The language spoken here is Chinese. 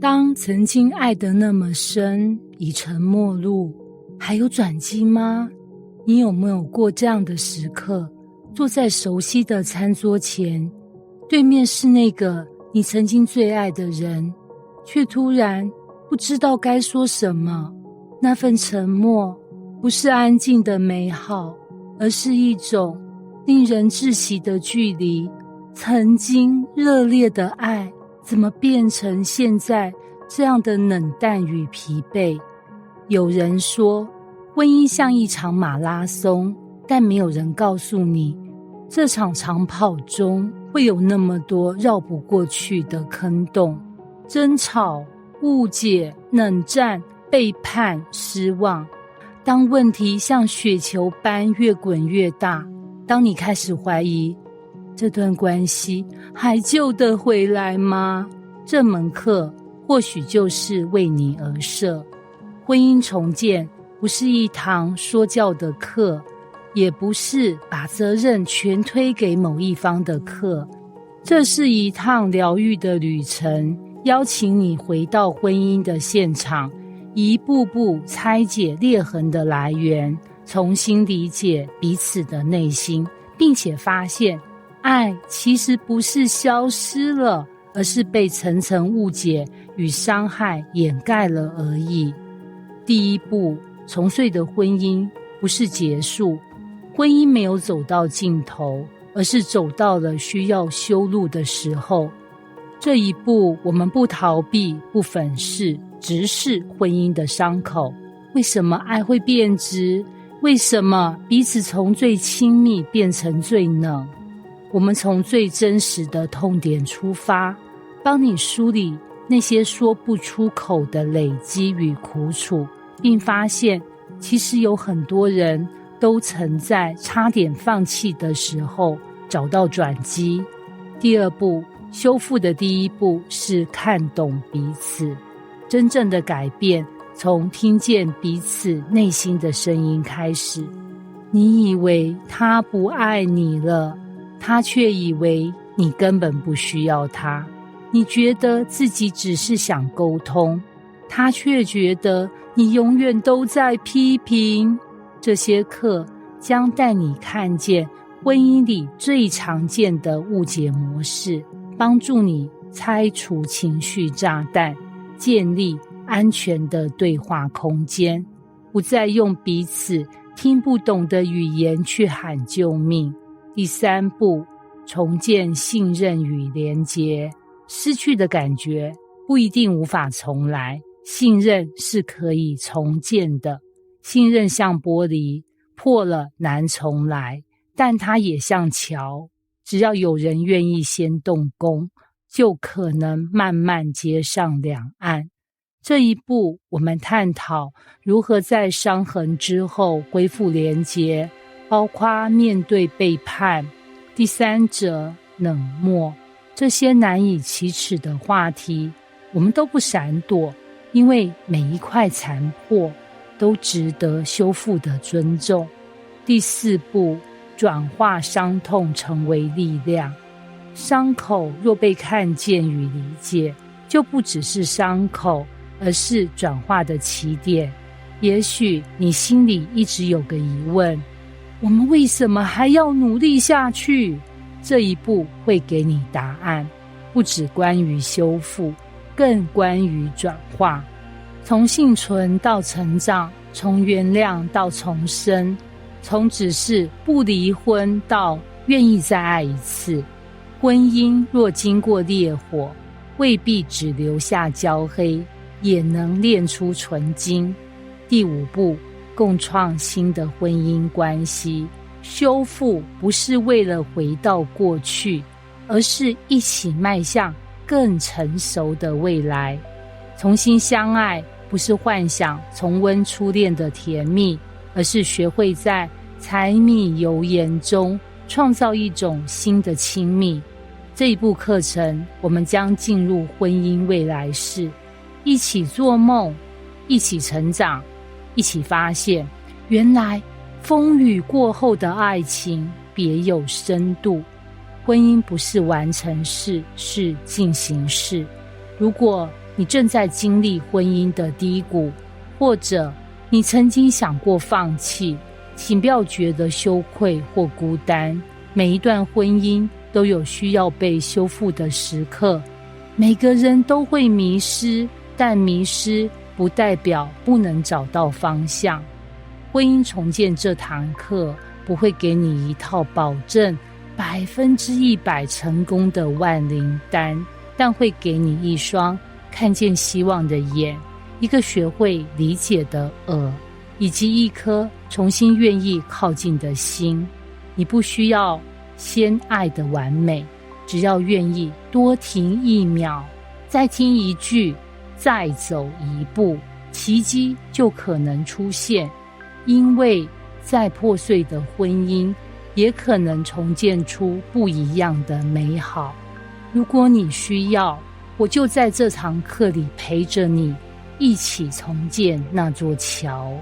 当曾经爱得那么深，已成陌路，还有转机吗？你有没有过这样的时刻，坐在熟悉的餐桌前，对面是那个你曾经最爱的人，却突然不知道该说什么？那份沉默不是安静的美好，而是一种令人窒息的距离。曾经热烈的爱，怎么变成现在这样的冷淡与疲惫？有人说，婚姻像一场马拉松，但没有人告诉你，这场长跑中会有那么多绕不过去的坑洞，争吵、误解、冷战、背叛、失望。当问题像雪球般越滚越大，当你开始怀疑这段关系还救得回来吗？这门课或许就是为你而设。婚姻重建不是一堂说教的课，也不是把责任全推给某一方的课，这是一趟疗愈的旅程，邀请你回到婚姻的现场，一步步拆解裂痕的来源，重新理解彼此的内心，并且发现爱其实不是消失了，而是被层层误解与伤害掩盖了而已。第一步，重睡的婚姻不是结束，婚姻没有走到尽头，而是走到了需要修路的时候。这一步，我们不逃避，不粉饰，直视婚姻的伤口。为什么爱会变质？为什么彼此从最亲密变成最冷？我们从最真实的痛点出发，帮你梳理那些说不出口的累积与苦楚，并发现其实有很多人都曾在差点放弃的时候找到转机。第二步，修复的第一步是看懂彼此。真正的改变从听见彼此内心的声音开始。你以为他不爱你了，他却以为你根本不需要他。你觉得自己只是想沟通，他却觉得你永远都在批评。这些课将带你看见婚姻里最常见的误解模式，帮助你拆除情绪炸弹，建立安全的对话空间，不再用彼此听不懂的语言去喊救命。第三步，重建信任与连结。失去的感觉不一定无法重来，信任是可以重建的。信任像玻璃，破了难重来，但它也像桥，只要有人愿意先动工，就可能慢慢接上两岸。这一步，我们探讨如何在伤痕之后恢复连结，包括面对背叛、第三者、冷漠，这些难以启齿的话题，我们都不闪躲，因为每一块残破都值得修复的尊重。第四步，转化伤痛成为力量。伤口若被看见与理解，就不只是伤口，而是转化的起点。也许你心里一直有个疑问，我们为什么还要努力下去？这一步会给你答案，不只关于修复，更关于转化。从幸存到成长，从原谅到重生，从只是不离婚到愿意再爱一次。婚姻若经过烈火，未必只留下焦黑，也能炼出纯金。第五步，共创新的婚姻关系。修复不是为了回到过去，而是一起迈向更成熟的未来。重新相爱不是幻想重温初恋的甜蜜，而是学会在柴米油盐中创造一种新的亲密。这一部课程，我们将进入婚姻未来式，一起做梦，一起成长，一起发现原来风雨过后的爱情别有深度。婚姻不是完成式，是进行式。如果你正在经历婚姻的低谷，或者你曾经想过放弃，请不要觉得羞愧或孤单。每一段婚姻都有需要被修复的时刻，每个人都会迷失，但迷失不代表不能找到方向。婚姻重建这堂课不会给你一套保证100%成功的万灵丹，但会给你一双看见希望的眼，一个学会理解的耳，以及一颗重新愿意靠近的心。你不需要先爱的完美，只要愿意多停1秒，再听1句，再走1步，奇迹就可能出现。因为再破碎的婚姻也可能重建出不一样的美好。如果你需要，我就在这堂课里陪着你，一起重建那座桥。